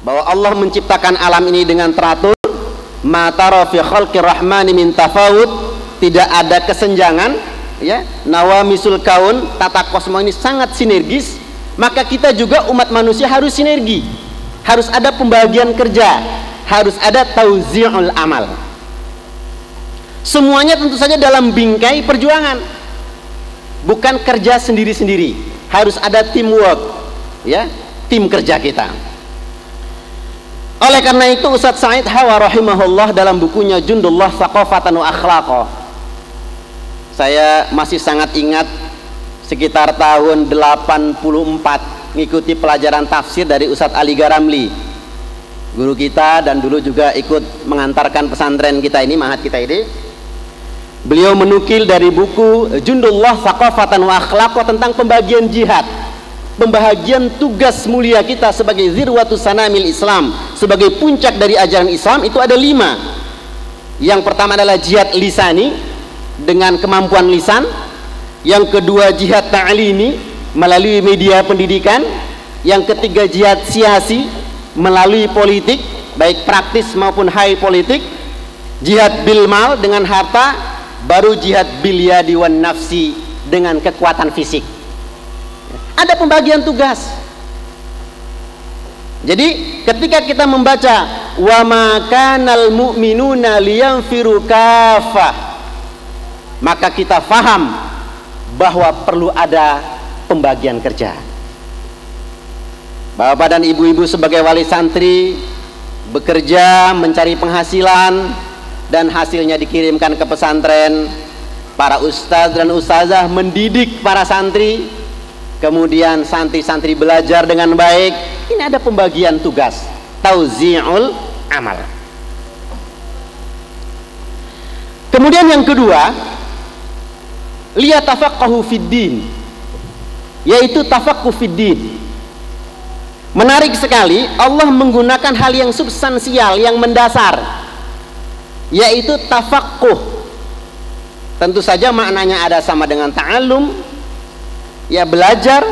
bahwa Allah menciptakan alam ini dengan teratur, ma tara fi khalqir rahmani min tafawut, tidak ada kesenjangan, ya, nawamisul kaun, tata kosmo ini sangat sinergis. Maka kita juga umat manusia harus sinergi, harus ada pembagian kerja, harus ada tauzi'ul amal. Semuanya tentu saja dalam bingkai perjuangan, bukan kerja sendiri-sendiri, harus ada teamwork, ya, tim kerja kita. Oleh karena itu Ustadz Said Hawa rahimahullah dalam bukunya Jundullah Thaqafatan wa Akhlaqa, saya masih sangat ingat sekitar tahun 84 ngikuti pelajaran tafsir dari Ustadz Ali Garamli, guru kita dan dulu juga ikut mengantarkan pesantren kita ini, mahat kita ini. Beliau menukil dari buku Jundullah Thaqafatan wa Akhlaqa tentang pembagian jihad, pembagian tugas mulia kita sebagai zirwatus sanamil Islam, sebagai puncak dari ajaran Islam itu ada 5. Yang pertama adalah jihad lisani dengan kemampuan lisan, yang kedua jihad ta'limi melalui media pendidikan, yang ketiga jihad siasi melalui politik baik praktis maupun high politik, jihad bil mal dengan harta, baru jihad bil yadi wan nafsi dengan kekuatan fisik. Ada pembagian tugas. Jadi ketika kita membaca wa ma kanal mu'minuna liyanfiru kafah, maka kita faham bahwa perlu ada pembagian kerja. Bapak dan ibu-ibu sebagai wali santri bekerja mencari penghasilan dan hasilnya dikirimkan ke pesantren. Para ustadz dan ustazah mendidik para santri, kemudian santri-santri belajar dengan baik. Ini ada pembagian tugas, tauzi'ul amal. Kemudian yang kedua, liyatafaqahu fiddin, yaitu tafaqquh fiddin. Menarik sekali, Allah menggunakan hal yang substansial, yang mendasar, yaitu tafaqquh. Tentu saja maknanya ada sama dengan ta'allum, ya belajar,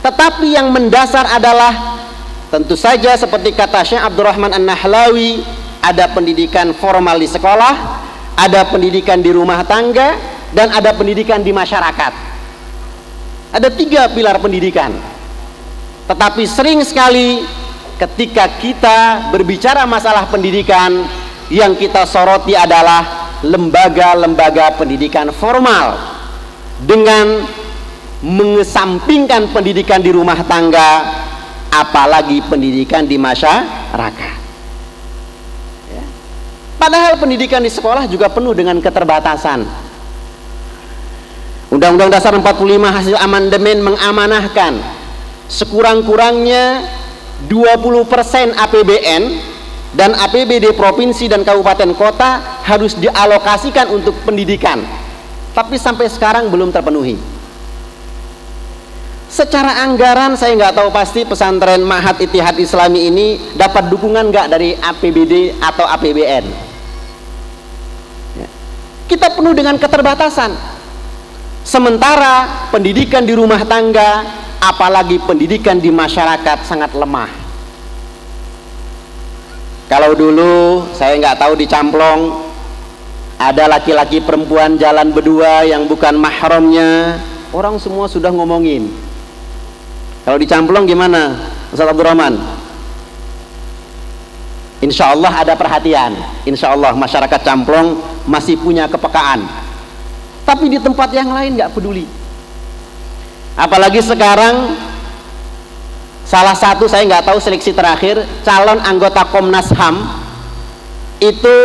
tetapi yang mendasar adalah tentu saja seperti kata Syekh Abdurrahman An-Nahlawi, ada pendidikan formal di sekolah, ada pendidikan di rumah tangga, dan ada pendidikan di masyarakat. Ada 3 pilar pendidikan. Tetapi sering sekali ketika kita berbicara masalah pendidikan, yang kita soroti adalah lembaga-lembaga pendidikan formal dengan mengesampingkan pendidikan di rumah tangga, apalagi pendidikan di masyarakat. Ya. Padahal pendidikan di sekolah juga penuh dengan keterbatasan. Undang-Undang Dasar 45 hasil amandemen mengamanahkan sekurang-kurangnya 20% APBN dan APBD provinsi dan kabupaten kota harus dialokasikan untuk pendidikan, tapi sampai sekarang belum terpenuhi. Secara anggaran saya nggak tahu pasti pesantren Ma'had Ittihad Islami ini dapat dukungan nggak dari APBD atau APBN. Ya. Kita penuh dengan keterbatasan. Sementara pendidikan di rumah tangga, apalagi pendidikan di masyarakat sangat lemah. Kalau dulu saya nggak tahu di Camplong ada laki-laki perempuan jalan berdua yang bukan mahramnya, orang semua sudah ngomongin. Kalau di Camplong gimana, Ustaz Abdurrahman? Insya Allah ada perhatian. Insya Allah masyarakat Camplong masih punya kepekaan. Tapi di tempat yang lain nggak peduli. Apalagi sekarang salah satu, saya nggak tahu seleksi terakhir, calon anggota Komnas HAM itu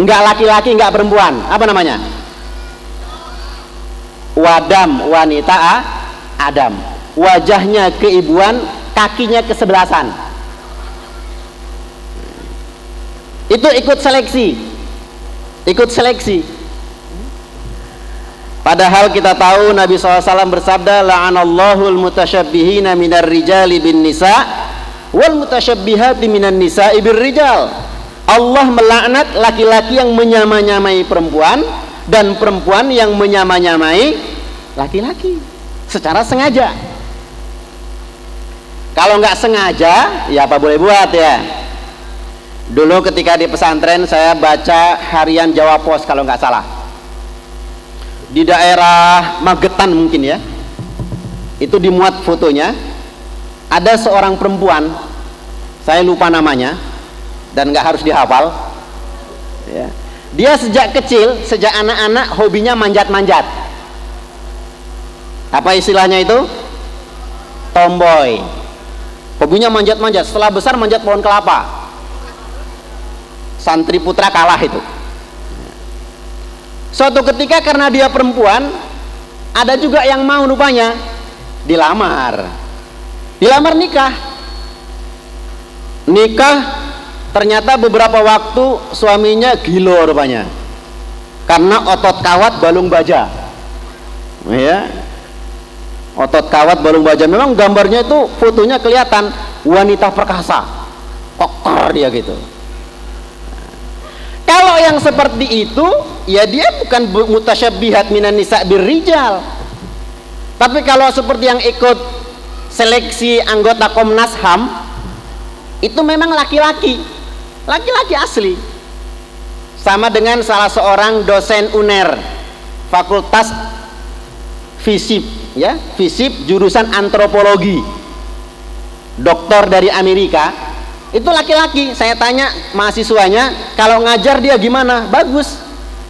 nggak laki-laki nggak perempuan, apa namanya? Wadam, wanita Adam, wajahnya keibuan, kakinya kesebelasan. Itu ikut seleksi. Padahal kita tahu Nabi SAW bersabda, la'anallahul mutasyabbihina minar rijali bin nisa wal mutasyabbihati minan nisa'i bir rijal. Allah melaknat laki-laki yang menyamai-nyamai perempuan dan perempuan yang menyamai-nyamai laki-laki secara sengaja. Kalau nggak sengaja, ya apa boleh buat ya. Dulu ketika di pesantren saya baca harian Jawa Pos kalau nggak salah. Di daerah Magetan mungkin ya. Itu dimuat fotonya. Ada seorang perempuan, saya lupa namanya dan nggak harus dihafal. Ya. Dia sejak kecil, sejak anak-anak hobinya manjat-manjat. Apa istilahnya itu? Tomboy. Hobinya manjat-manjat. Setelah besar manjat pohon kelapa. Santri putra kalah itu. Suatu ketika karena dia perempuan, ada juga yang mau rupanya dilamar nikah. Ternyata beberapa waktu suaminya gilo rupanya karena otot kawat balung baja ya. Otot kawat balung baja, memang gambarnya itu fotonya kelihatan wanita perkasa, koker dia gitu. Kalau yang seperti itu, ya dia bukan mutasyabbihat minan nisa birrijal. Tapi kalau seperti yang ikut seleksi anggota Komnas HAM, itu memang laki-laki asli. Sama dengan salah seorang dosen UNER, Fakultas FISIP, ya, FISIP jurusan antropologi, doktor dari Amerika. Itu laki-laki. Saya tanya mahasiswanya, kalau ngajar dia gimana? Bagus.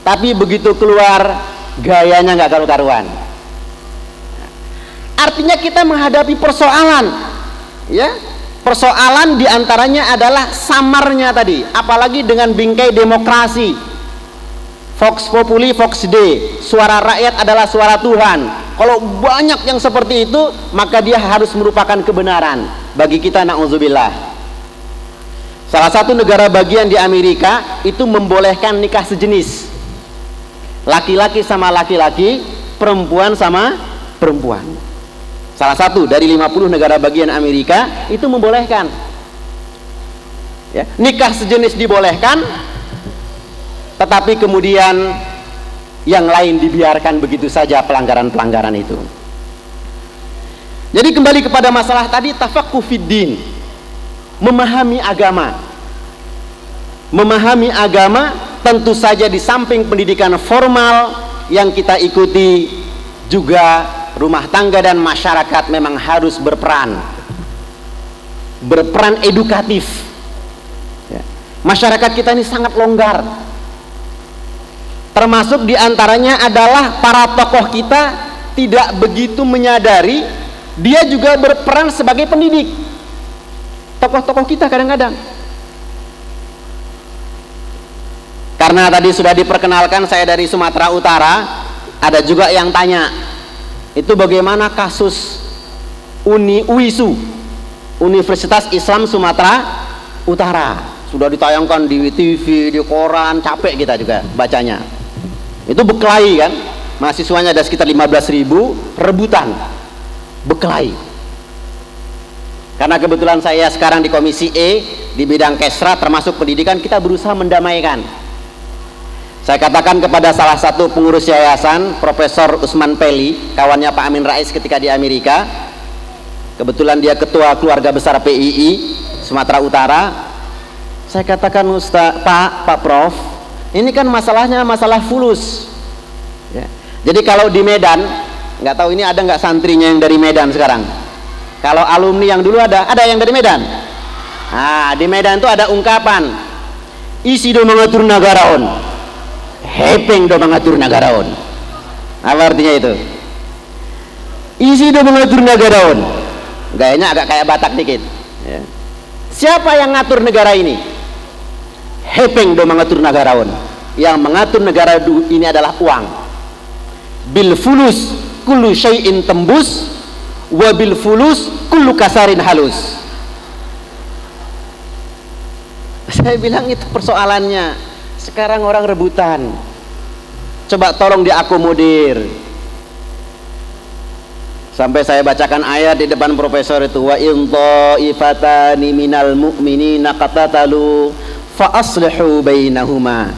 Tapi begitu keluar gayanya nggak karu-karuan. Artinya kita menghadapi persoalan, ya. Persoalan diantaranya adalah samarnya tadi, apalagi dengan bingkai demokrasi. Vox populi, vox dei. Suara rakyat adalah suara Tuhan. Kalau banyak yang seperti itu, maka dia harus merupakan kebenaran. Bagi kita, na'udzubillah. Salah satu negara bagian di Amerika itu membolehkan nikah sejenis, laki-laki sama laki-laki, perempuan sama perempuan. Salah satu dari 50 negara bagian Amerika itu membolehkan ya, nikah sejenis dibolehkan, tetapi kemudian yang lain dibiarkan begitu saja, pelanggaran-pelanggaran itu. Jadi kembali kepada masalah tadi, tafaqquh fiddin, memahami agama tentu saja di samping pendidikan formal yang kita ikuti, juga rumah tangga dan masyarakat memang harus berperan edukatif ya. Masyarakat kita ini sangat longgar, termasuk diantaranya adalah para tokoh kita tidak begitu menyadari dia juga berperan sebagai pendidik. Tokoh-tokoh kita kadang-kadang, karena tadi sudah diperkenalkan saya dari Sumatera Utara, ada juga yang tanya itu bagaimana kasus UISU, Universitas Islam Sumatera Utara. Sudah ditayangkan di TV, di koran, capek kita juga bacanya. Itu berkelahi kan, mahasiswanya ada sekitar 15.000, rebutan berkelahi. Karena kebetulan saya sekarang di Komisi E di bidang Kesra termasuk pendidikan, kita berusaha mendamaikan. Saya katakan kepada salah satu pengurus yayasan, Profesor Usman Peli, kawannya Pak Amin Rais ketika di Amerika, kebetulan dia ketua keluarga besar PII Sumatera Utara. Saya katakan, Pak Prof, ini kan masalahnya masalah fulus ya. Jadi kalau di Medan, nggak tahu ini ada nggak santrinya yang dari Medan sekarang. Kalau alumni yang dulu ada yang dari Medan. Nah, di Medan itu ada ungkapan, isi do mengatur nagaraon, hepeng do mengatur nagaraon. Apa artinya itu? Isi do mengatur nagaraon, gayanya agak kayak Batak dikit ya. Siapa yang ngatur negara ini? Hepeng do mengatur nagaraon. Yang mengatur negara ini adalah uang. Bil fulus kullu syai'in tembus, wabil fulus kullu kasarin halus. Saya bilang itu persoalannya. Sekarang orang rebutan, coba tolong diakomodir. Sampai saya bacakan ayat di depan profesor itu, wa in ta'ifatani minal mu'minina qatatalu fa aslihu bainahuma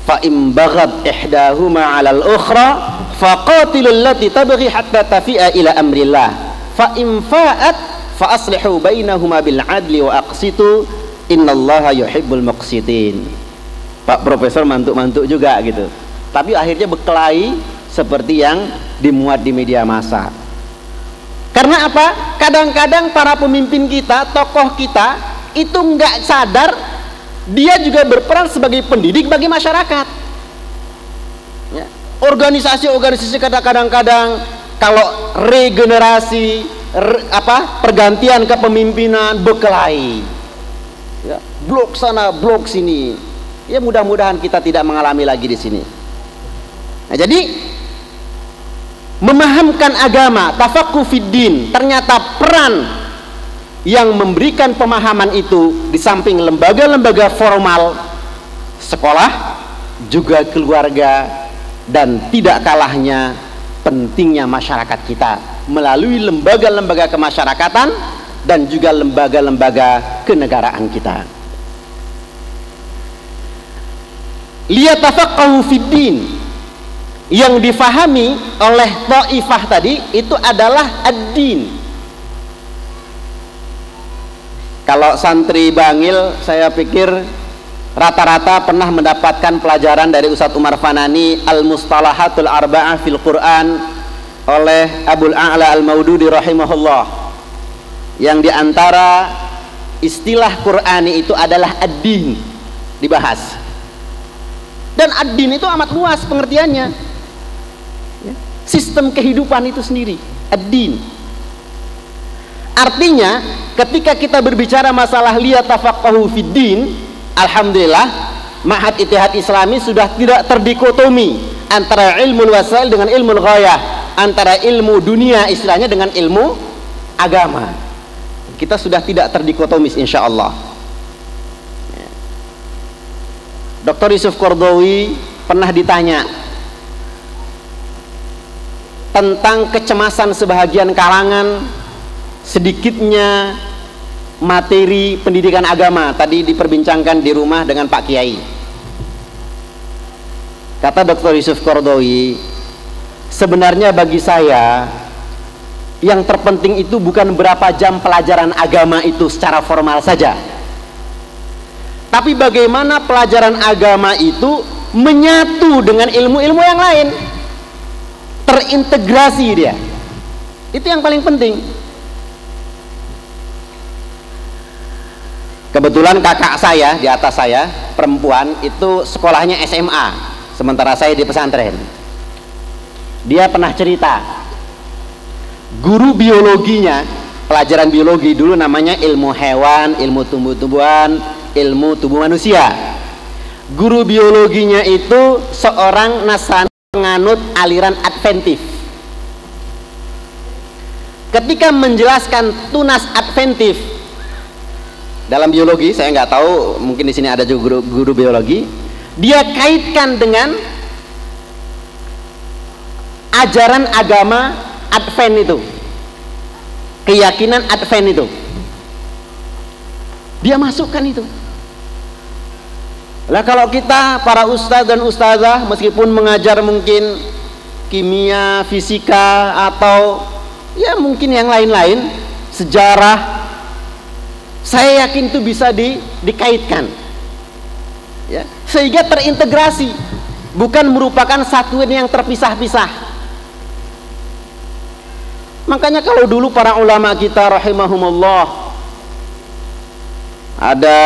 fa in baghat ihdahuma 'alal ukhra faqatilul lati tabghi hatta tafi'a ila amrillah fa in fa'at fa aslihu bainahuma bil adli wa aqsitu innallaha yuhibbul muqsitin. Pak Profesor mantuk-mantuk juga gitu, tapi akhirnya berkelahi seperti yang dimuat di media massa. Karena apa? Kadang-kadang para pemimpin kita, tokoh kita itu nggak sadar dia juga berperan sebagai pendidik bagi masyarakat ya. Organisasi-organisasi kadang-kadang kalau regenerasi pergantian kepemimpinan berkelahi ya, blok sana blok sini ya, mudah-mudahan kita tidak mengalami lagi di sini. Nah, jadi memahamkan agama, tafaqquh fid din, ternyata peran yang memberikan pemahaman itu di samping lembaga-lembaga formal, sekolah, juga keluarga, dan tidak kalahnya pentingnya masyarakat kita melalui lembaga-lembaga kemasyarakatan dan juga lembaga-lembaga kenegaraan kita. Liyatafaqahu fid din, yang difahami oleh Taifah tadi itu adalah ad-din. Kalau santri Bangil, saya pikir rata-rata pernah mendapatkan pelajaran dari Ustadz Umar Fanani Al-Mustalahatul Arba'ah fil Quran oleh Abul A'la Al-Maududi rahimahullah, yang diantara istilah Qur'ani itu adalah ad-din dibahas. Dan ad-din itu amat luas pengertiannya ya, sistem kehidupan itu sendiri, ad-din. Artinya ketika kita berbicara masalah liyatafaqahu fid din, alhamdulillah Ma'had Ittihad Islami sudah tidak terdikotomi antara ilmu wasail dengan ilmu ghayah, antara ilmu dunia istilahnya dengan ilmu agama. Kita sudah tidak terdikotomis insyaallah. Dr. Yusuf Qaradawi pernah ditanya tentang kecemasan sebahagian kalangan sedikitnya materi pendidikan agama. Tadi diperbincangkan di rumah dengan Pak Kiai. Kata Dr. Yusuf Qaradawi, sebenarnya bagi saya yang terpenting itu bukan berapa jam pelajaran agama itu secara formal saja, tapi bagaimana pelajaran agama itu menyatu dengan ilmu-ilmu yang lain, terintegrasi dia. Itu yang paling penting. Kebetulan kakak saya di atas saya, perempuan, itu sekolahnya SMA, sementara saya di pesantren. Dia pernah cerita, guru biologinya, pelajaran biologi dulu namanya ilmu hewan, ilmu tumbuh-tumbuhan, ilmu tubuh manusia. Guru biologinya itu seorang Nasrani penganut aliran Adventif. Ketika menjelaskan tunas Adventif dalam biologi, saya nggak tahu, mungkin di sini ada juga guru biologi, dia kaitkan dengan ajaran agama Advent itu, keyakinan Advent itu, dia masukkan itu. Lah kalau kita para ustadz dan ustazah meskipun mengajar mungkin kimia, fisika, atau ya mungkin yang lain-lain, sejarah, saya yakin itu bisa dikaitkan ya, sehingga terintegrasi, bukan merupakan satuan yang terpisah-pisah. Makanya kalau dulu para ulama kita rahimahumullah, ada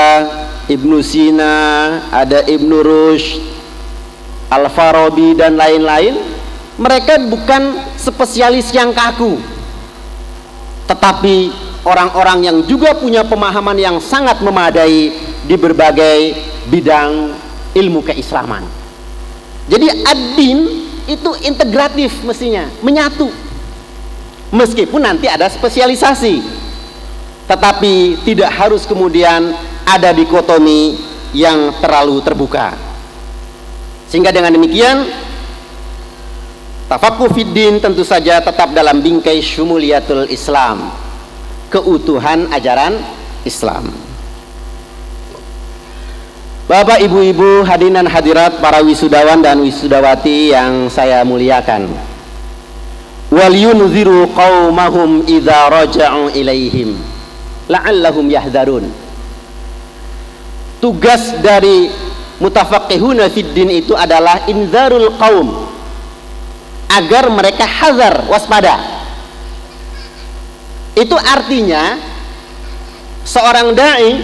Ibnu Sina, ada Ibnu Rushd, Al-Farabi dan lain-lain, mereka bukan spesialis yang kaku, tetapi orang-orang yang juga punya pemahaman yang sangat memadai di berbagai bidang ilmu keislaman. Jadi ad-din itu integratif mestinya, menyatu. Meskipun nanti ada spesialisasi, tetapi tidak harus kemudian ada dikotomi yang terlalu terbuka. Sehingga dengan demikian tafaqquh fid din tentu saja tetap dalam bingkai syumuliyatul Islam, keutuhan ajaran Islam. Bapak, ibu-ibu, hadirin dan hadirat, para wisudawan dan wisudawati yang saya muliakan, wal yunziru qaumahum idza raja'u ilaihim la'allahum yahdharun. Tugas dari mutafaqihuna fid din itu adalah inzarul qaum, agar mereka hazar, waspada. Itu artinya seorang dai,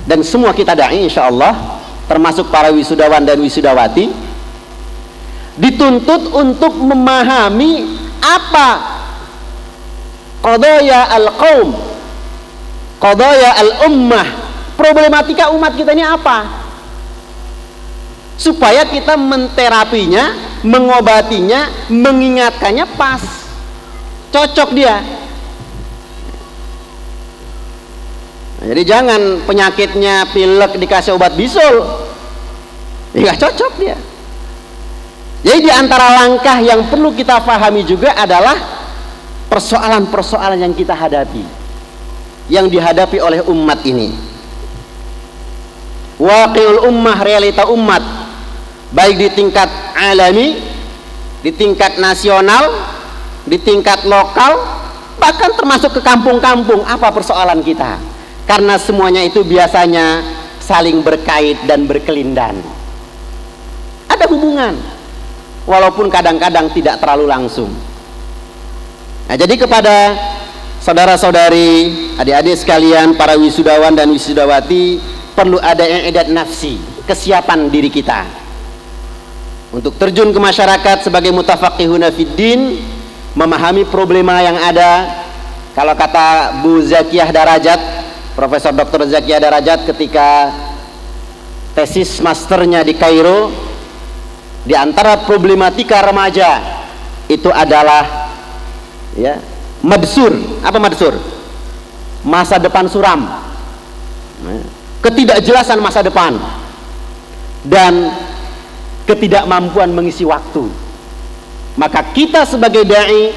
dan semua kita dai insyaallah, termasuk para wisudawan dan wisudawati, dituntut untuk memahami apa qadaya al-qaum, qadaya al-ummah, problematika umat kita ini apa, supaya kita menterapinya, mengobatinya, mengingatkannya pas, cocok dia. Jadi jangan penyakitnya pilek dikasih obat bisul, ya nggak cocok dia. Jadi di antara langkah yang perlu kita pahami juga adalah persoalan-persoalan yang kita hadapi, yang dihadapi oleh umat ini. Waqi'ul ummah, realita umat, baik di tingkat alami, di tingkat nasional, di tingkat lokal, bahkan termasuk ke kampung-kampung. Apa persoalan kita? Karena semuanya itu biasanya saling berkait dan berkelindan, ada hubungan, walaupun kadang-kadang tidak terlalu langsung. Nah, jadi kepada saudara-saudari, adik-adik sekalian, para wisudawan dan wisudawati, perlu ada i'dad nafsi, kesiapan diri kita untuk terjun ke masyarakat sebagai mutafaqihuna fid din, memahami problema yang ada. Kalau kata Bu Zakiyah Darajat, Profesor Dr. Zakiyah Darajat, ketika tesis masternya di Kairo, di antara problematika remaja itu adalah ya, madsur. Apa madsur? Masa depan suram, ketidakjelasan masa depan, dan ketidakmampuan mengisi waktu. Maka kita sebagai dai,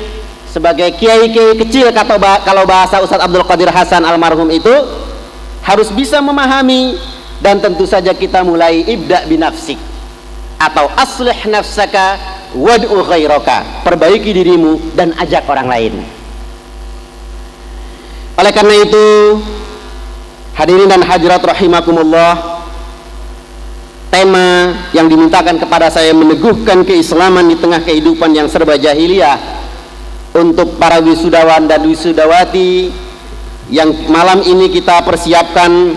sebagai kiai-kiai kecil, kalau bahasa Ustadz Abdul Qadir Hasan almarhum itu, harus bisa memahami. Dan tentu saja kita mulai ibda binafsik, atau aslih nafsaka wad'u ghairaka, perbaiki dirimu dan ajak orang lain. Oleh karena itu, hadirin dan hadirat rahimakumullah, tema yang dimintakan kepada saya meneguhkan keislaman di tengah kehidupan yang serba jahiliyah, untuk para wisudawan dan wisudawati yang malam ini kita persiapkan,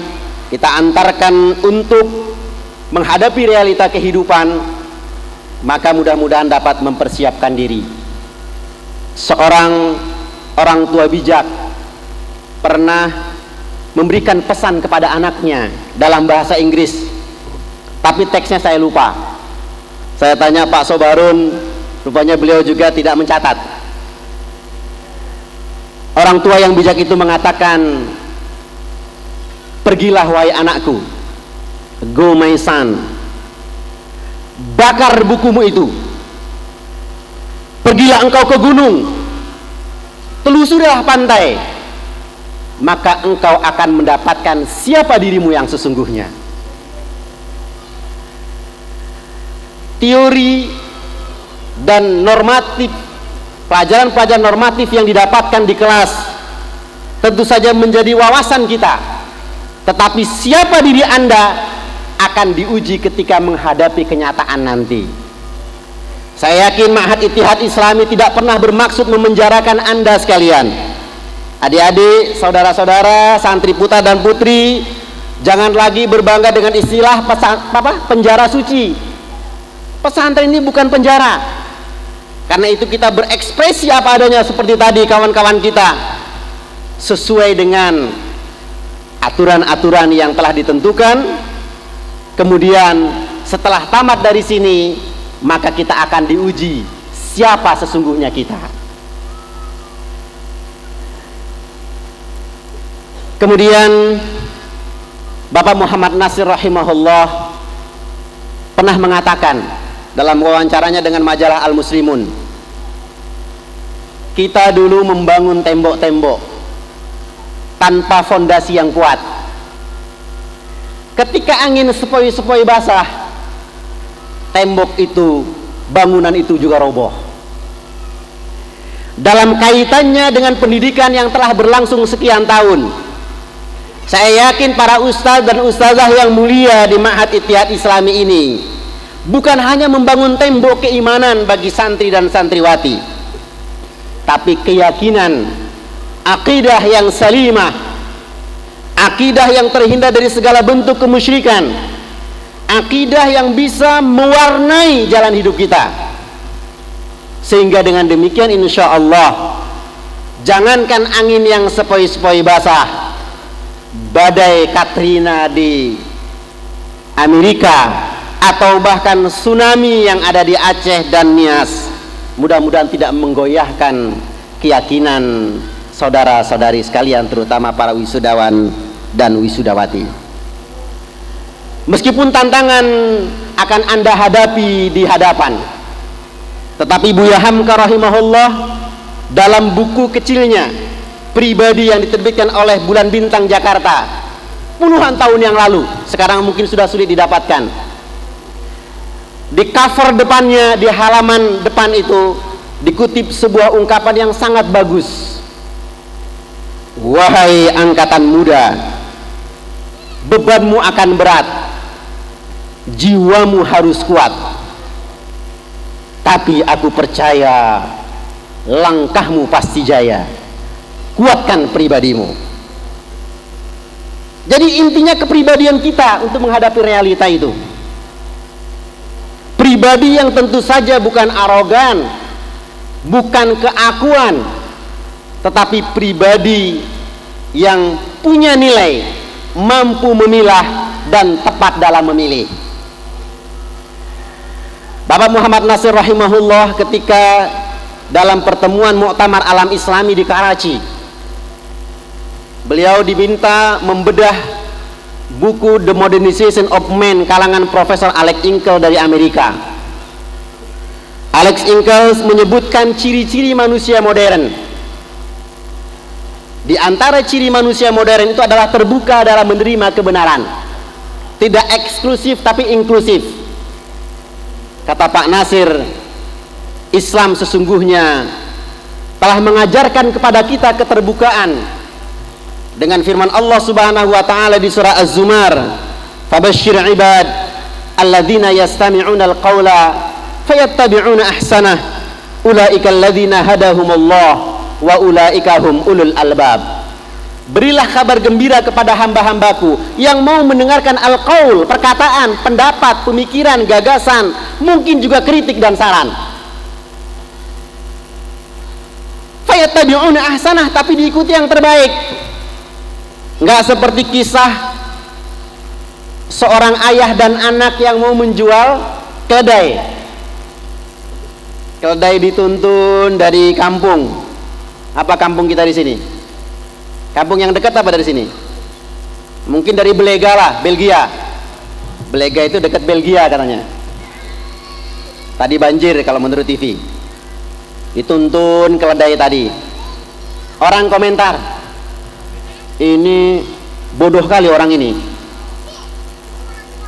kita antarkan untuk menghadapi realita kehidupan, maka mudah-mudahan dapat mempersiapkan diri. Seorang orang tua bijak pernah memberikan pesan kepada anaknya dalam bahasa Inggris, tapi teksnya saya lupa. Saya tanya Pak Sobarun, rupanya beliau juga tidak mencatat. Orang tua yang bijak itu mengatakan, pergilah wahai anakku, go my son, bakar bukumu itu, pergilah engkau ke gunung, telusurilah pantai, maka engkau akan mendapatkan siapa dirimu yang sesungguhnya. Teori dan normatif, pelajaran-pelajaran normatif yang didapatkan di kelas tentu saja menjadi wawasan kita, tetapi siapa diri Anda akan diuji ketika menghadapi kenyataan nanti. Saya yakin Ma'had Ittihad Islami tidak pernah bermaksud memenjarakan Anda sekalian. Adik-adik, saudara-saudara, santri putra dan putri, jangan lagi berbangga dengan istilah penjara suci. Pesantren ini bukan penjara. Karena itu kita berekspresi apa adanya seperti tadi kawan-kawan kita, sesuai dengan aturan-aturan yang telah ditentukan. Kemudian setelah tamat dari sini, maka kita akan diuji siapa sesungguhnya kita. Kemudian Bapak Muhammad Nasir rahimahullah pernah mengatakan dalam wawancaranya dengan majalah Al-Muslimun, kita dulu membangun tembok-tembok tanpa fondasi yang kuat. Ketika angin sepoi-sepoi basah, tembok itu, bangunan itu juga roboh. dalam kaitannya dengan pendidikan yang telah berlangsung sekian tahun. Saya yakin para ustadz dan ustazah yang mulia di Ma'had Ittihad Islami ini bukan hanya membangun tembok keimanan bagi santri dan santriwati, tapi keyakinan, akidah yang salimah, akidah yang terhindar dari segala bentuk kemusyrikan, akidah yang bisa mewarnai jalan hidup kita. Sehingga dengan demikian insya Allah, jangankan angin yang sepoi-sepoi basah, badai Katrina di Amerika, atau bahkan tsunami yang ada di Aceh dan Nias, mudah-mudahan tidak menggoyahkan keyakinan saudara-saudari sekalian, terutama para wisudawan dan wisudawati. Meskipun tantangan akan Anda hadapi di hadapan, tetapi Buya Hamka rahimahullah dalam buku kecilnya pribadi yang diterbitkan oleh Bulan Bintang Jakarta puluhan tahun yang lalu, sekarang mungkin sudah sulit didapatkan, di cover depannya, di halaman depan itu dikutip sebuah ungkapan yang sangat bagus. Wahai angkatan muda, bebanmu akan berat, jiwamu harus kuat, tapi aku percaya langkahmu pasti jaya. Kuatkan pribadimu. Jadi intinya kepribadian kita untuk menghadapi realita itu. Pribadi yang tentu saja bukan arogan, bukan keakuan, tetapi pribadi yang punya nilai, mampu memilah dan tepat dalam memilih. Bapak Muhammad Nasir rahimahullah ketika dalam pertemuan Muktamar Alam Islami di Karachi, beliau diminta membedah buku The Modernization of Man kalangan Profesor Alex Inkel dari Amerika. Alex Inkel menyebutkan ciri-ciri manusia modern. Di antara ciri manusia modern itu adalah terbuka dalam menerima kebenaran, tidak eksklusif tapi inklusif. Kata Pak Nasir, Islam sesungguhnya telah mengajarkan kepada kita keterbukaan dengan firman Allah Subhanahu wa taala di surah Az-Zumar, "Fabashshir 'ibad alladzina yastami'una al-qaula fayattabi'una ahsanah, ulaika alladzina hadahumullah wa ulaika hum ulul albab." Berilah kabar gembira kepada hamba-hambaku yang mau mendengarkan al-qaul, perkataan, pendapat, pemikiran, gagasan, mungkin juga kritik dan saran. Fayattabi'una ahsanah, tapi diikuti yang terbaik. Enggak seperti kisah seorang ayah dan anak yang mau menjual keledai. Keledai dituntun dari kampung. Apa kampung kita di sini? Kampung yang dekat apa dari sini? Mungkin dari Belega lah, Belgia. Belega itu dekat Belgia katanya. Tadi banjir kalau menurut TV. Dituntun keledai tadi. Orang komentar, ini bodoh kali orang ini.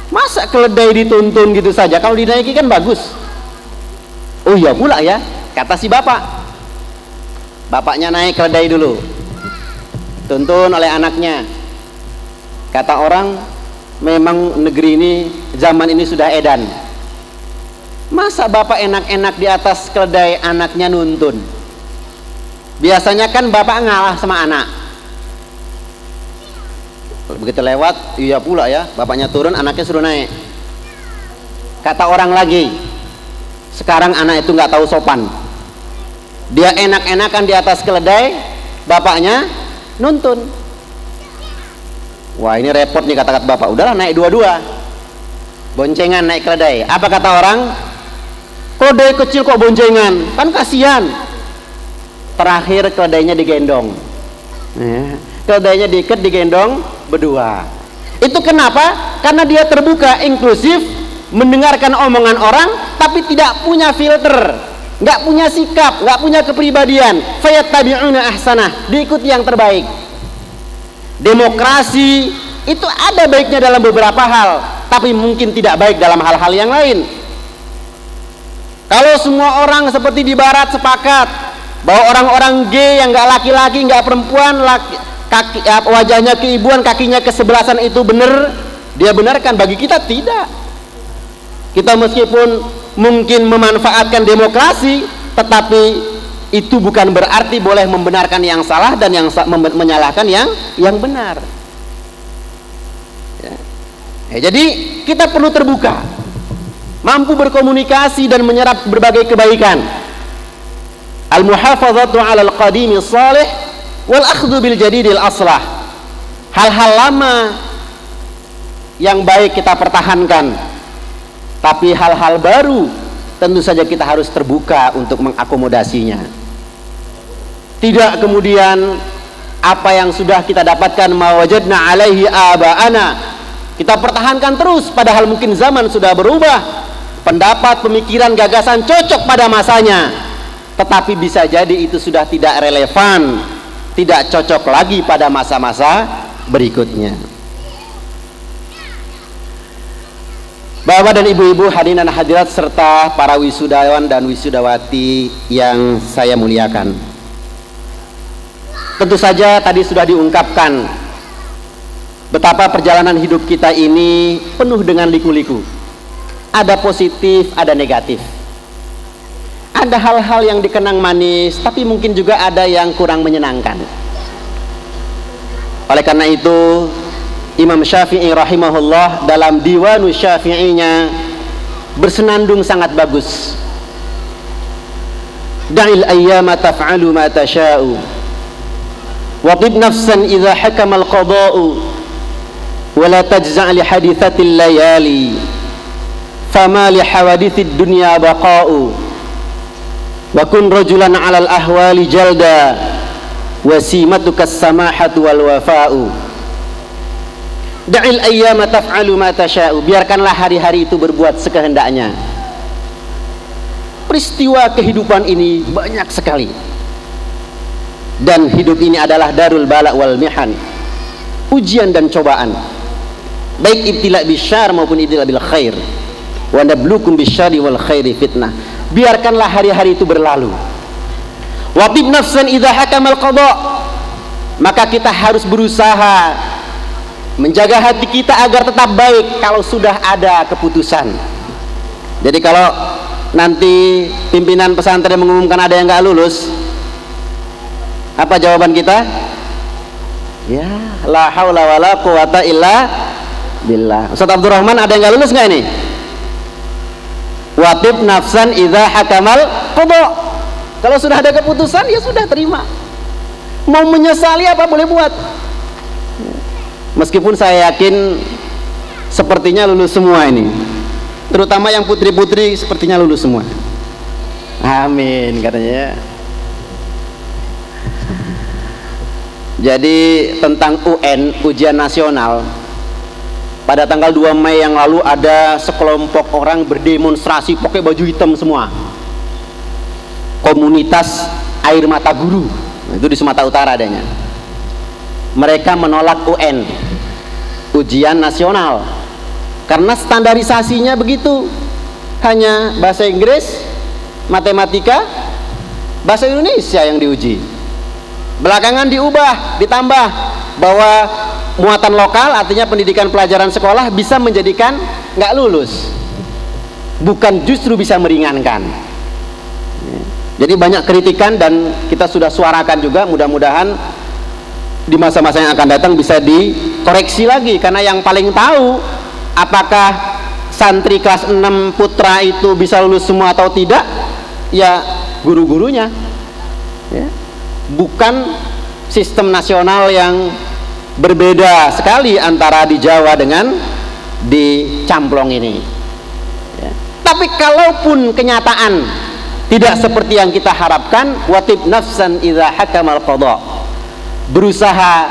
Masa keledai dituntun gitu saja? Kalau dinaiki kan bagus. Oh iya pula ya, kata si bapak. Bapaknya naik keledai dulu, tuntun oleh anaknya. Kata orang, memang negeri ini, zaman ini sudah edan. Masa bapak enak-enak di atas keledai, anaknya nuntun? Biasanya kan bapak ngalah sama anak. Begitu lewat, iya pula ya, bapaknya turun, anaknya suruh naik. Kata orang lagi, sekarang anak itu nggak tahu sopan. Dia enak-enakan di atas keledai, bapaknya nuntun. Wah ini repot nih, kata-kata bapak. Udahlah naik dua-dua, boncengan naik keledai. Apa kata orang? Keledai kecil kok boncengan, kan kasihan. Terakhir keledainya digendong. Keledainya diikat, digendong berdua. Itu kenapa? Karena dia terbuka, inklusif, mendengarkan omongan orang, tapi tidak punya filter, nggak punya sikap, nggak punya kepribadian. Fayattabi'una ahsanah, diikuti yang terbaik. Demokrasi itu ada baiknya dalam beberapa hal, tapi mungkin tidak baik dalam hal-hal yang lain. Kalau semua orang seperti di barat sepakat bahwa orang-orang gay yang nggak laki-laki, nggak perempuan, wajahnya keibuan, kakinya kesebelasan itu benar, dia benarkan. Bagi kita tidak. Kita meskipun mungkin memanfaatkan demokrasi, tetapi itu bukan berarti boleh membenarkan yang salah dan yang menyalahkan yang benar. Ya, jadi kita perlu terbuka, mampu berkomunikasi dan menyerap berbagai kebaikan. Al-muhafazatu 'alal qadimi shalih wal akhdhu bil jadidil aslah. Hal-hal lama yang baik kita pertahankan, tapi hal-hal baru tentu saja kita harus terbuka untuk mengakomodasinya. Tidak kemudian apa yang sudah kita dapatkan mawajadna alaihi aba'ana kita pertahankan terus, padahal mungkin zaman sudah berubah, pendapat, pemikiran, gagasan cocok pada masanya, tetapi bisa jadi itu sudah tidak relevan, tidak cocok lagi pada masa-masa berikutnya. Bapak dan ibu-ibu, hadirin dan hadirat serta para wisudawan dan wisudawati yang saya muliakan, tentu saja tadi sudah diungkapkan betapa perjalanan hidup kita ini penuh dengan liku-liku. Ada positif, ada negatif. Ada hal-hal yang dikenang manis, tapi mungkin juga ada yang kurang menyenangkan. Oleh karena itu, Imam Syafi'i rahimahullah dalam Diwanu Syafi'inya bersenandung sangat bagus. Da'il ayyama taf'alu ma tasha'u waqib nafsan idza hakama al-qada'u wa la tajza' li hadithatil layali fama li hawadithid dunya baqa'u wa kun rajulan 'alal ahwali jalda wasimatukas samahatu wal wafa'u. Da'il ayyama taf'alu ma tasha'u, biarkanlah hari-hari itu berbuat sekehendaknya. Peristiwa kehidupan ini banyak sekali, dan hidup ini adalah darul bala wal mihan, ujian dan cobaan, baik ibtila bisyar maupun ibtila bil khair. Wa nabluukum bisyari wal khairi fitnah. Biarkanlah hari-hari itu berlalu. Waqib nafsan idza hakamal qada, maka kita harus berusaha menjaga hati kita agar tetap baik kalau sudah ada keputusan. Jadi kalau nanti pimpinan pesantren mengumumkan ada yang nggak lulus, apa jawaban kita? Ya, la haula wala quwata illa billah. Ustaz Abdurrahman, ada yang nggak lulus nggak ini? Watib nafsan idza hakamal qada. Kalau sudah ada keputusan ya sudah terima. Mau menyesali apa boleh buat. Meskipun saya yakin sepertinya lulus semua ini, terutama yang putri-putri sepertinya lulus semua. Amin katanya. Jadi tentang UN, ujian nasional, pada tanggal 2 Mei yang lalu ada sekelompok orang berdemonstrasi pakai baju hitam semua. Komunitas Air Mata Guru, itu di Sumatera Utara adanya. Mereka menolak UN, ujian nasional, karena standarisasinya begitu, hanya bahasa Inggris, matematika, bahasa Indonesia yang diuji. Belakangan diubah, ditambah bahwa muatan lokal, artinya pendidikan pelajaran sekolah, bisa menjadikan nggak lulus, bukan justru bisa meringankan. Jadi banyak kritikan dan kita sudah suarakan juga, mudah-mudahan di masa-masa yang akan datang bisa dikoreksi lagi, karena yang paling tahu apakah santri kelas 6 putra itu bisa lulus semua atau tidak ya guru-gurunya ya. Bukan sistem nasional yang berbeda sekali antara di Jawa dengan di Camplong ini ya. Tapi kalaupun kenyataan tidak seperti yang kita harapkan, watib nafsan idza hakamal qada, berusaha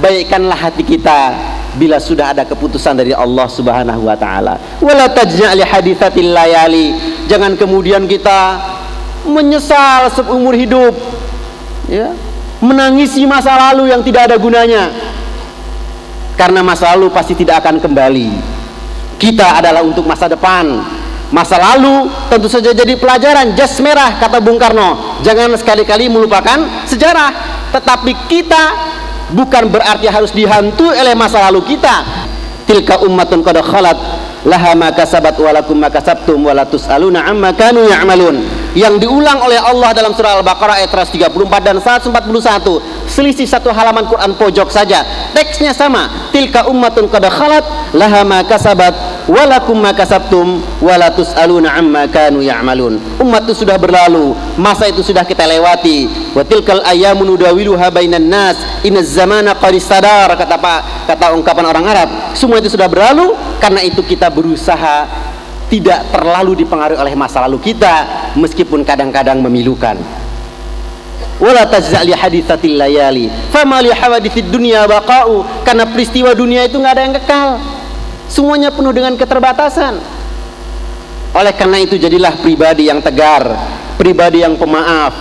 baikkanlah hati kita bila sudah ada keputusan dari Allah Subhanahu wa taala. Wala tajna' li haditsatil layali, jangan kemudian kita menyesal seumur hidup ya, menangisi masa lalu yang tidak ada gunanya, karena masa lalu pasti tidak akan kembali. Kita adalah untuk masa depan, Masa lalu tentu saja jadi pelajaran, jas merah kata Bung Karno. Jangan sekali-kali melupakan sejarah. Tetapi kita bukan berarti harus dihantui oleh masa lalu kita. Tilka ummatun qad khalat laha ma kasabat wa lakum ma kasabtum wa la tusaluna amma kanu ya'malun. Yang diulang oleh Allah dalam surah Al-Baqarah ayat 134 dan 141, selisih satu halaman Quran pojok saja, teksnya sama. Tilka ummatun qad khalat laha ma kasabat wa lakum ma kasabtum wa la tusaluna amma kanu ya'malun. Umat itu sudah berlalu, masa itu sudah kita lewati. Wa tilkal ayyamu nudawiluha bainan nas inaz zamana qad istadar, kata ungkapan orang Arab. Semua itu sudah berlalu, karena itu kita berusaha tidak terlalu dipengaruhi oleh masa lalu kita, meskipun kadang-kadang memilukan. Wala tajza' li haditsatil layali fama li hawaditsid dunya baqa'u, karena peristiwa dunia itu nggak ada yang kekal, semuanya penuh dengan keterbatasan. Oleh karena itu jadilah pribadi yang tegar, pribadi yang pemaaf,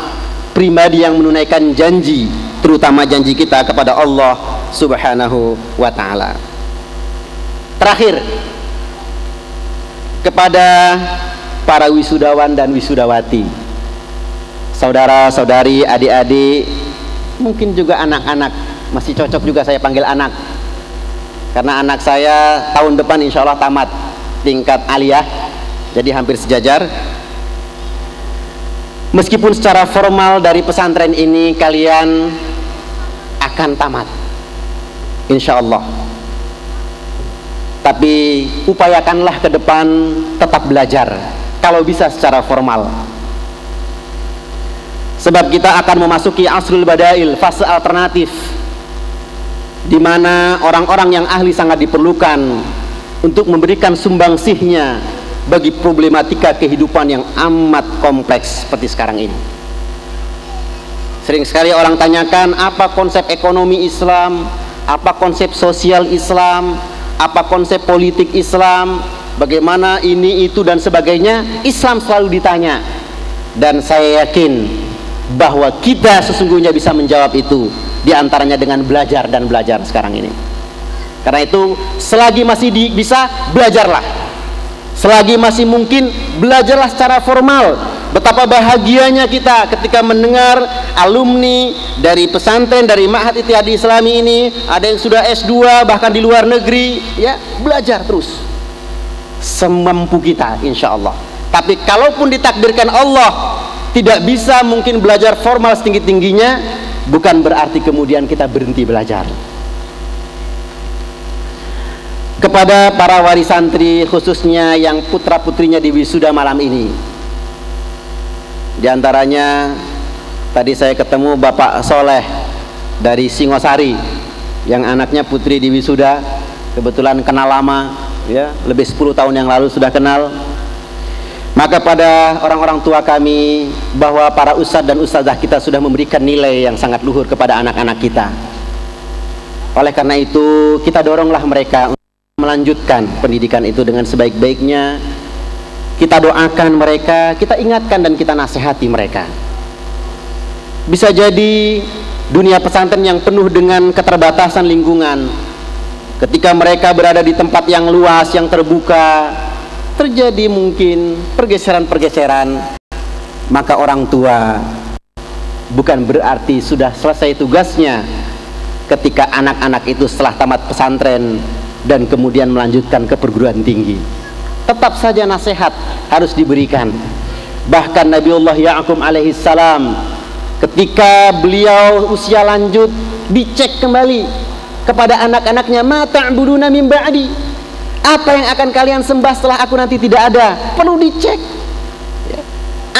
pribadi yang menunaikan janji, terutama janji kita kepada Allah Subhanahu wa ta'ala. Terakhir, kepada para wisudawan dan wisudawati, saudara-saudari, adik-adik, mungkin juga anak-anak, masih cocok juga saya panggil anak, karena anak saya tahun depan insya Allah tamat tingkat aliyah, jadi hampir sejajar. Meskipun secara formal dari pesantren ini kalian akan tamat insya Allah, tapi upayakanlah ke depan tetap belajar, kalau bisa secara formal. Sebab kita akan memasuki asrul badail, fase alternatif, di mana orang-orang yang ahli sangat diperlukan untuk memberikan sumbangsihnya bagi problematika kehidupan yang amat kompleks seperti sekarang ini. Sering sekali orang tanyakan, apa konsep ekonomi Islam, apa konsep sosial Islam, apa konsep politik Islam, bagaimana ini itu dan sebagainya. Islam selalu ditanya, dan saya yakin bahwa kita sesungguhnya bisa menjawab itu, diantaranya dengan belajar dan belajar sekarang ini. Karena itu selagi masih bisa, belajarlah. Selagi masih mungkin, belajarlah secara formal. Betapa bahagianya kita ketika mendengar alumni dari pesantren, dari Ma'had Ittihad Islami ini, ada yang sudah S2 bahkan di luar negeri, ya, belajar terus semampu kita insya Allah. Tapi kalaupun ditakdirkan Allah tidak bisa mungkin belajar formal setinggi-tingginya, bukan berarti kemudian kita berhenti belajar. Kepada para wali santri, khususnya yang putra-putrinya di wisuda malam ini, di antaranya tadi saya ketemu Bapak Soleh dari Singosari, yang anaknya putri di wisuda, kebetulan kenal lama, ya, lebih 10 tahun yang lalu sudah kenal. Maka pada orang-orang tua kami, bahwa para ustadz dan ustazah kita sudah memberikan nilai yang sangat luhur kepada anak-anak kita. Oleh karena itu kita doronglah mereka untuk melanjutkan pendidikan itu dengan sebaik-baiknya. Kita doakan mereka, kita ingatkan dan kita nasihati mereka. Bisa jadi dunia pesantren yang penuh dengan keterbatasan lingkungan, ketika mereka berada di tempat yang luas, yang terbuka, terjadi mungkin pergeseran-pergeseran, maka orang tua bukan berarti sudah selesai tugasnya ketika anak-anak itu setelah tamat pesantren dan kemudian melanjutkan ke perguruan tinggi. Tetap saja nasihat harus diberikan. Bahkan Nabiullah Ya'qub alaihissalam, ketika beliau usia lanjut, dicek kembali kepada anak-anaknya, ma ta'buduna min ba'di, apa yang akan kalian sembah setelah aku nanti tidak ada. Perlu dicek ya,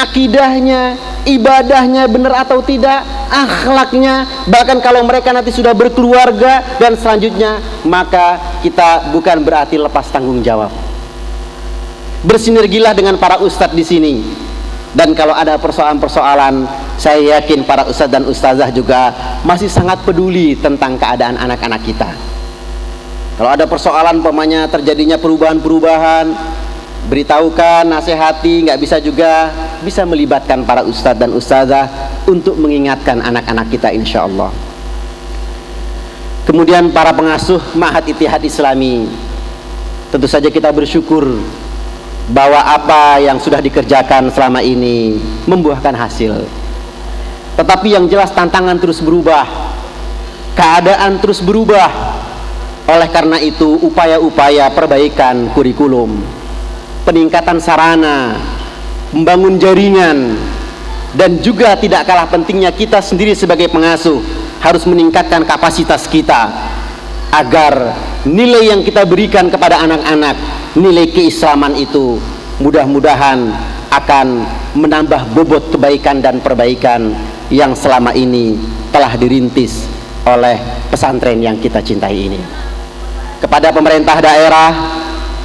akidahnya, ibadahnya benar atau tidak, akhlaknya. Bahkan kalau mereka nanti sudah berkeluarga dan selanjutnya, maka kita bukan berarti lepas tanggung jawab. Bersinergilah dengan para ustadz di sini, dan kalau ada persoalan-persoalan, saya yakin para ustadz dan ustazah juga masih sangat peduli tentang keadaan anak-anak kita. Kalau ada persoalan, umpamanya terjadinya perubahan-perubahan, beritahukan, nasihati. Nggak bisa juga, bisa melibatkan para ustadz dan ustazah untuk mengingatkan anak-anak kita insya Allah. Kemudian para pengasuh Ma'had Ittihad Islami, tentu saja kita bersyukur bahwa apa yang sudah dikerjakan selama ini membuahkan hasil. Tetapi yang jelas tantangan terus berubah, keadaan terus berubah. Oleh karena itu upaya-upaya perbaikan kurikulum, peningkatan sarana, membangun jaringan, dan juga tidak kalah pentingnya kita sendiri sebagai pengasuh harus meningkatkan kapasitas kita agar nilai yang kita berikan kepada anak-anak, nilai keislaman itu mudah-mudahan akan menambah bobot kebaikan dan perbaikan yang selama ini telah dirintis oleh pesantren yang kita cintai ini. Kepada pemerintah daerah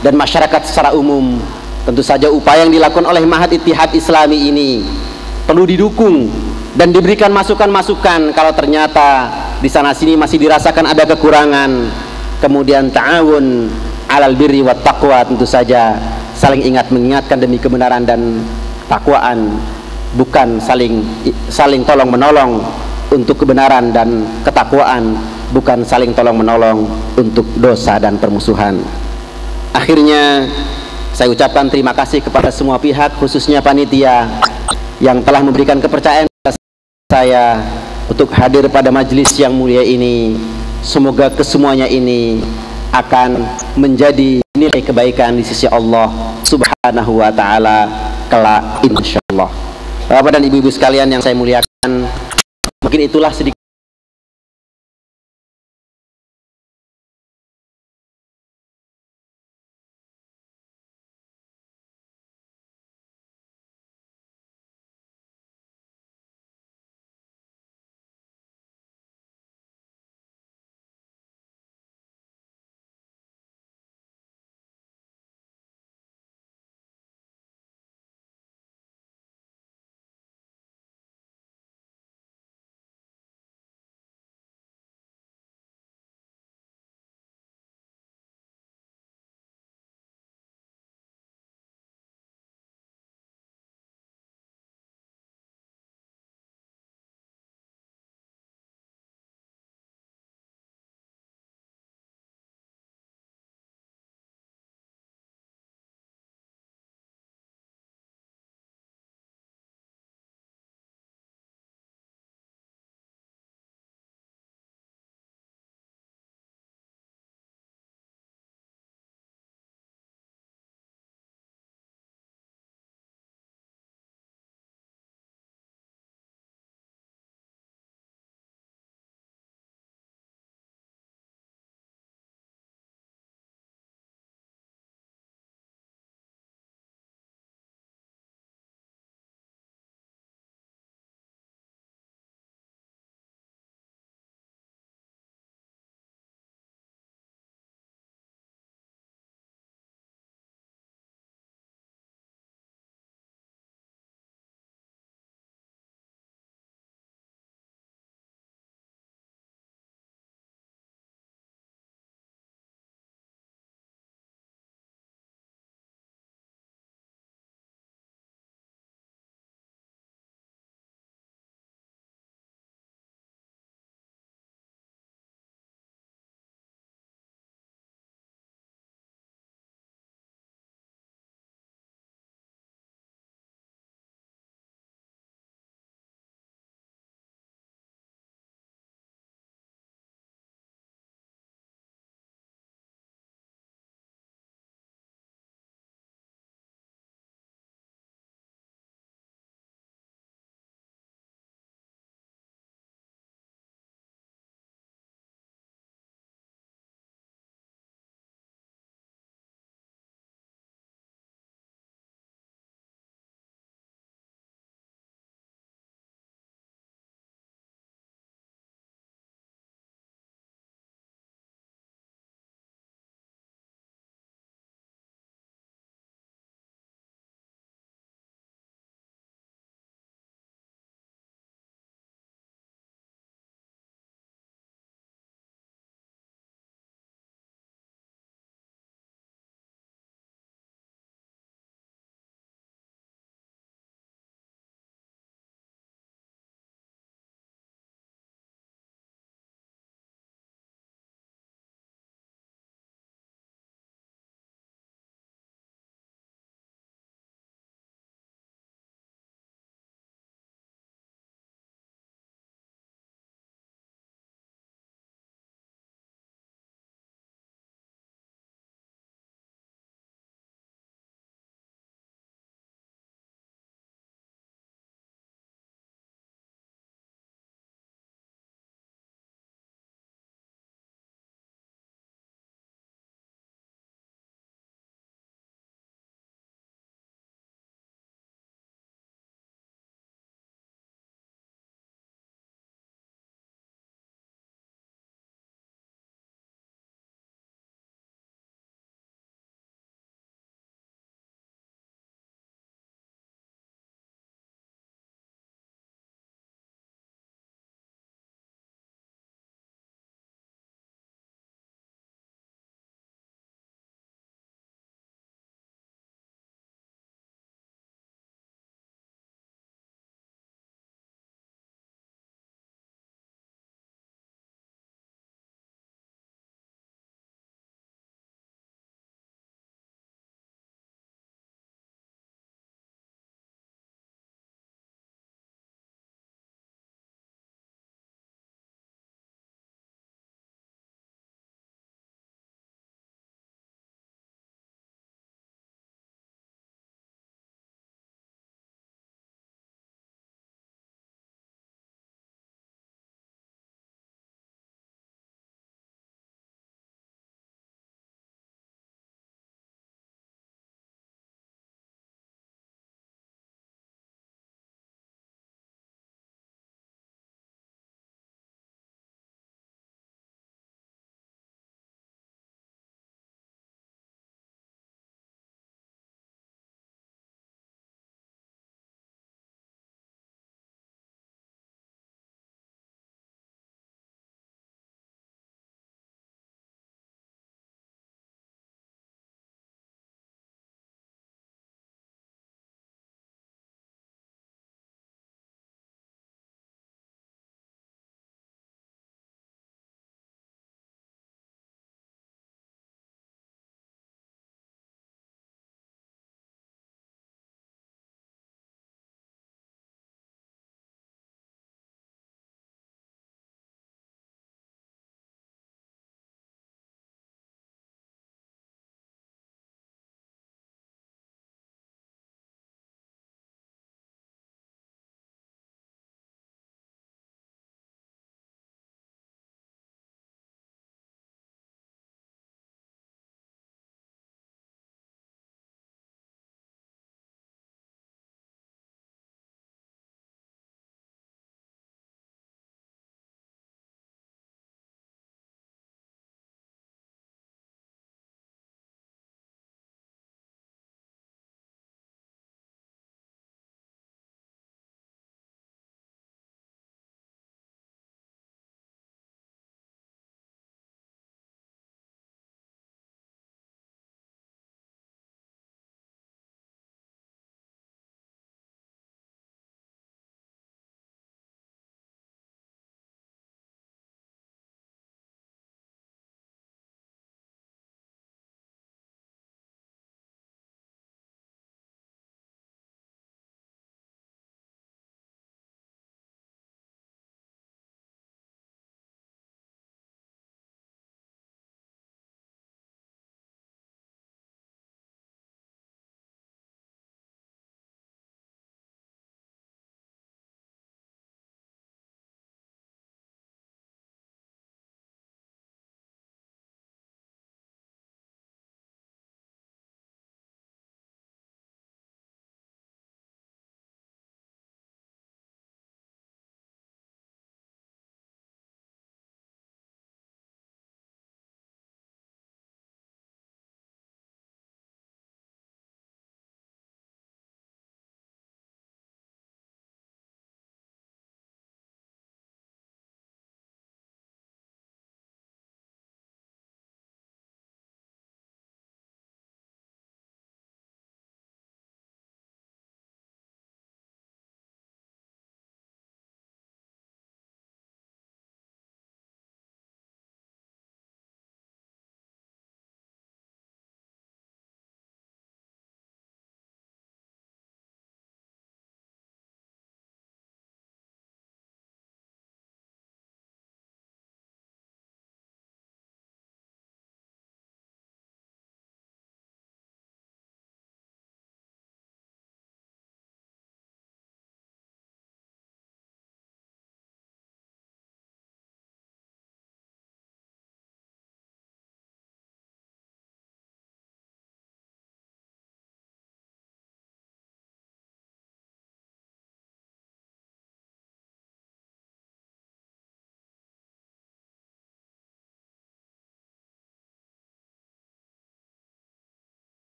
dan masyarakat secara umum, tentu saja upaya yang dilakukan oleh Ma'had Ittihad Islami ini perlu didukung dan diberikan masukan-masukan kalau ternyata di sana sini masih dirasakan ada kekurangan. Kemudian ta'awun alal birri wat taqwa, tentu saja saling ingat mengingatkan demi kebenaran dan takwaan, bukan saling tolong menolong untuk kebenaran dan ketakwaan, bukan saling tolong menolong untuk dosa dan permusuhan. Akhirnya saya ucapkan terima kasih kepada semua pihak, khususnya panitia yang telah memberikan kepercayaan kepada saya untuk hadir pada majelis yang mulia ini. Semoga kesemuanya ini akan menjadi nilai kebaikan di sisi Allah Subhanahu wa ta'ala kelak insyaallah. Bapak dan ibu-ibu sekalian yang saya muliakan, mungkin itulah sedikit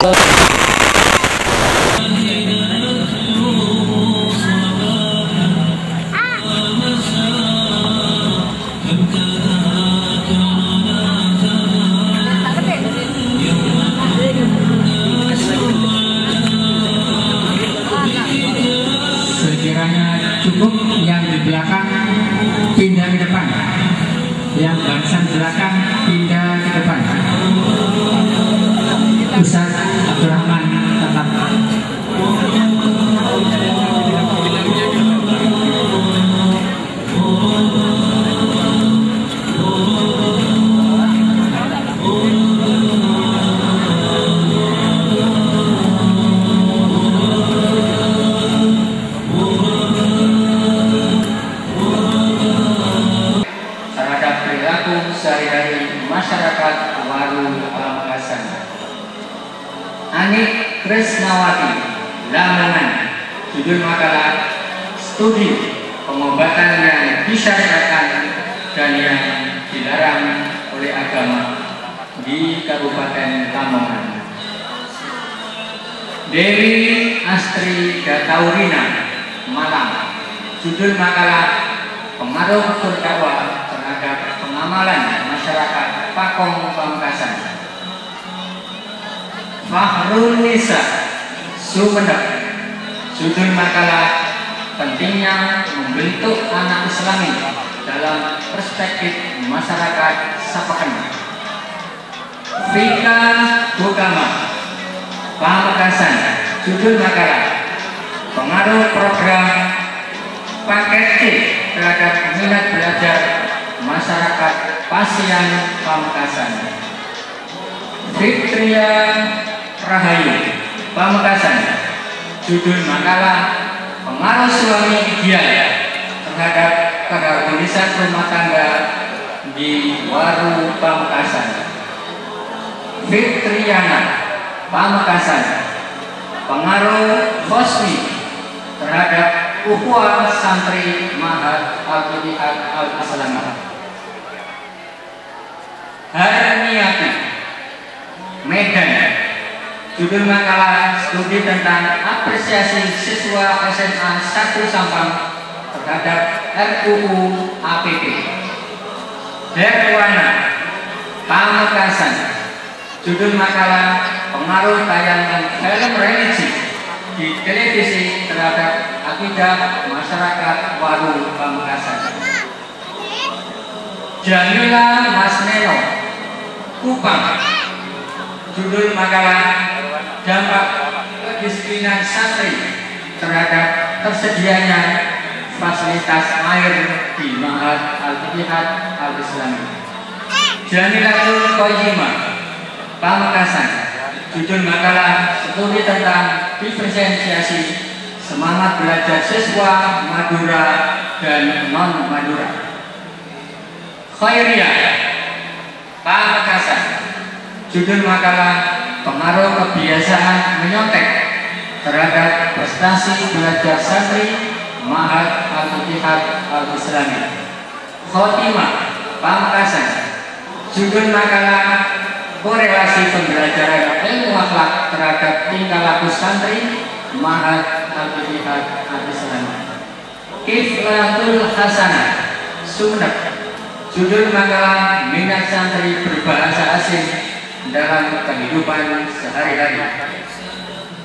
Sekiranya cukup, yang di belakang pindah ke depan, yang barisan belakang pindah ke depan. Ustaz Abdurrahman tetap. Terhadap perilaku sehari-hari masyarakat Waru Pamekasan. Anik Krisnawati, Lamongan. Judul makalah Studi Pengobatan yang Disyariatkan dan yang Dilarang oleh Agama di Kabupaten Lamongan. Dewi Astri Gataurina, Malang. Judul makalah Pengaruh berdakwah terhadap pengamalan masyarakat Pakong Pamekasan. Fahrul Nisa, Sumeneb. Judul makalah Pentingnya Membentuk Anak Islami dalam Perspektif Masyarakat Sapaken. Vika Bukama, Pamekasan. Judul makalah Pengaruh Program Paket C terhadap minat belajar masyarakat Pasian Pamekasan. Fitria Rahayu, Pamekasan. Judul makalah Pengaruh Suami Ideal terhadap keharmonisan rumah tangga di Waru Pamekasan. Fitriana, Pamekasan. Pengaruh Fosmi terhadap ukhuwah santri Ma'had Al-Ittihad Al-Islamiyah. Harniati, Medan. Judul makalah Studi tentang apresiasi siswa SMA 1 Sampang terhadap RUU APP. Herwana, Pamekasan. Judul makalah Pengaruh tayangan film religi di televisi terhadap akidah masyarakat Waru Pamekasan. Jamila Masneno, Kupang. Judul makalah Dampak Kemiskinan Santri terhadap tersedianya fasilitas air di Ma'had Al-Ittihad Al-Islamiyah. Jamilatul Qayyimah, Pamekasan. Judul makalah Studi tentang diferensiasi semangat belajar siswa Madura dan non-Madura. Khairiyah, Pamekasan. Judul makalah Pengaruh Kebiasaan Menyontek terhadap prestasi belajar santri Ma'had Al-Ittihad Al-Islamiyah. Khotimah, Pamekasan. Judul makalah Korelasi pembelajaran ilmu akhlak terhadap tingkah laku santri Ma'had Al-Ittihad Al-Islamiyah. Kiflatul Hasanah, Sumeneb. Judul makalah Minat Santri Berbahasa Asing dalam Kehidupan Sehari-hari.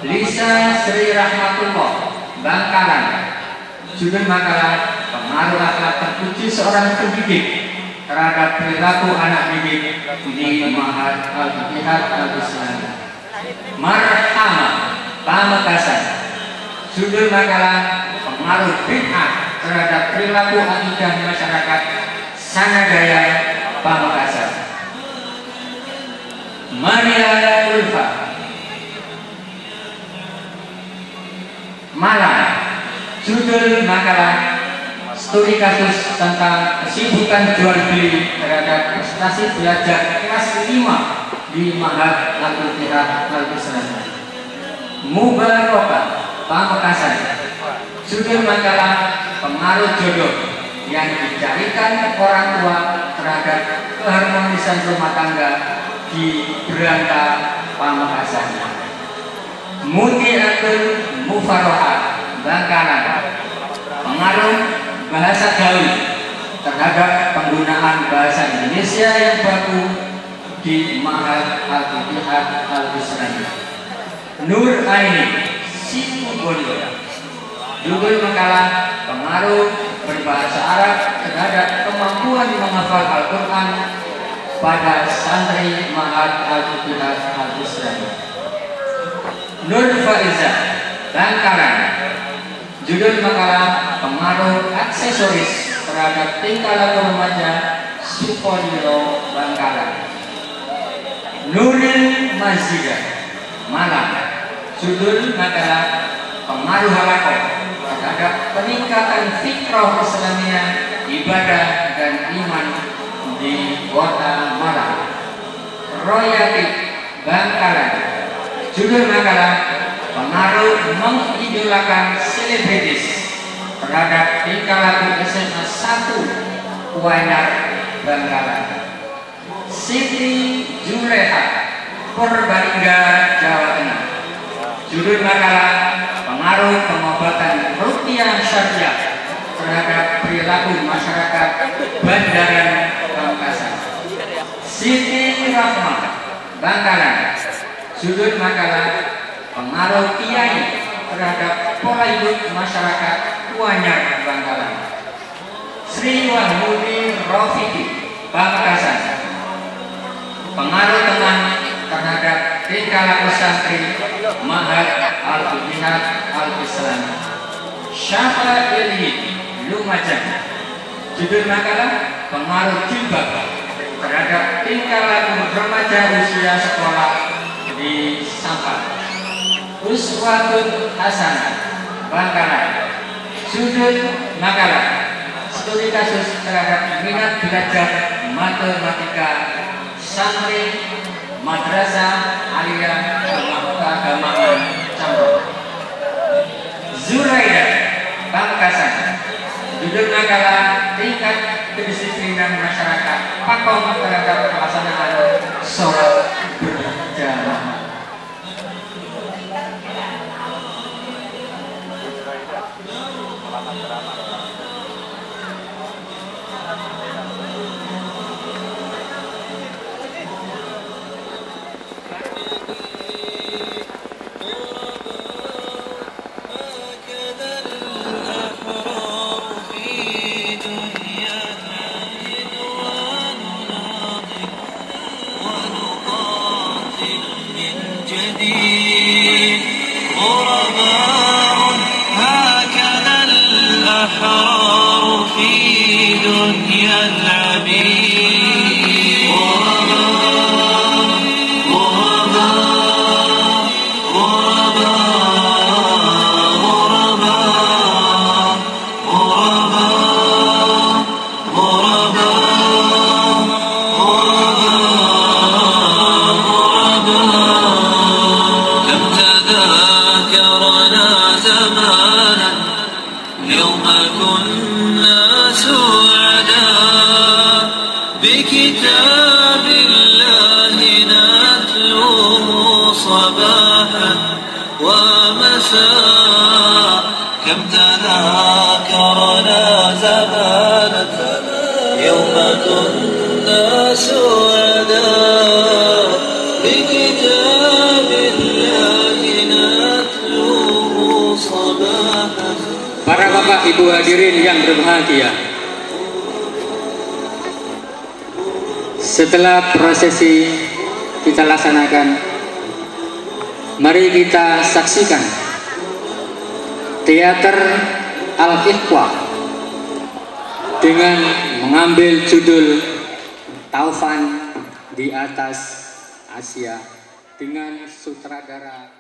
Lisa Sri Rahmatullah, Bangkalan. Judul makalah Pengaruh akhlak terpuji seorang pendidik terhadap perilaku anak didik di Ma'had Al-Ittihad Al-Islamiyah. Marhamah, Pamekasan. Judul makalah Pengaruh bid'ah terhadap perilaku akidah masyarakat Sanadaya, Pamekasan. Manila Ulfa, Malang. Judul makalah Studi kasus tentang kesibukan jual beli terhadap prestasi belajar kelas 5 di Ma'had Al-Ittihad Al-Islamiyah. Mubarokah, Pamekasan. Judul makalah Pengaruh jodoh yang dicarikan orang tua terhadap keharmonisan rumah tangga di Beranta, Pamekasan. Mutiatul Mufarohat Bangkalan, pengaruh bahasa gaul terhadap penggunaan bahasa Indonesia yang baku di Ma'had Al-Ittihad Al-Islami. Nur Aini Situbondo, judul makalah pengaruh berbahasa Arab terhadap kemampuan menghafal Al-Quran pada santri Ma'had Al-Ittihad Al-Islami. Nur Faiza Bangkalan, judul makalah pengaruh aksesoris terhadap tingkah laku remaja Sukodirjo Bangkalan. Nuril Mazidah Malang, judul makalah pengaruh halaqah terhadap peningkatan fitrah Islamiyah, ibadah dan iman di kota Malang. Royati Bangkalan, judul makalah pengaruh mengidolakan selebritis terhadap tingkah laku SMA 1 Kuanyar Bangkalan. Siti Juleha Purbalingga Jawa Tengah, judul makalah pengaruh pengobatan ruqyah syariah terhadap perilaku masyarakat Bandaran Pamekasan. Siti Rahma Bangkalan, judul makalah pengaruh kiai terhadap pola hidup masyarakat Kuanyar Bangkalan. Sri Wahyudi Rofiki Pamekasan, pengaruh teman terhadap tingkah laku santri Ma'had Al-Ittihad Al-Islami. Syafa Ilhid Lumajang, judul makalah pengaruh jilbab terhadap tingkah laku remaja usia sekolah di Sampang. Uswatun Hasanah Bangkalan, judul makalah studi kasus terhadap minat belajar matematika santri Madrasah Aliyah Keagamaan Camrong. Zuraida Pamekasan, judul makalah tingkat kedisiplinan masyarakat Pakong terhadap pelaksanaan sholat berjamaah. كم تذاكرنا زمانا يوم كنا سعداء بكتاب الله نتلوه صباحا. Para bapak ibu hadirin yang berbahagia, setelah prosesi kita laksanakan, mari kita saksikan teater Al-Ikhwah dengan mengambil judul Taufan di Atas Asia dengan sutradara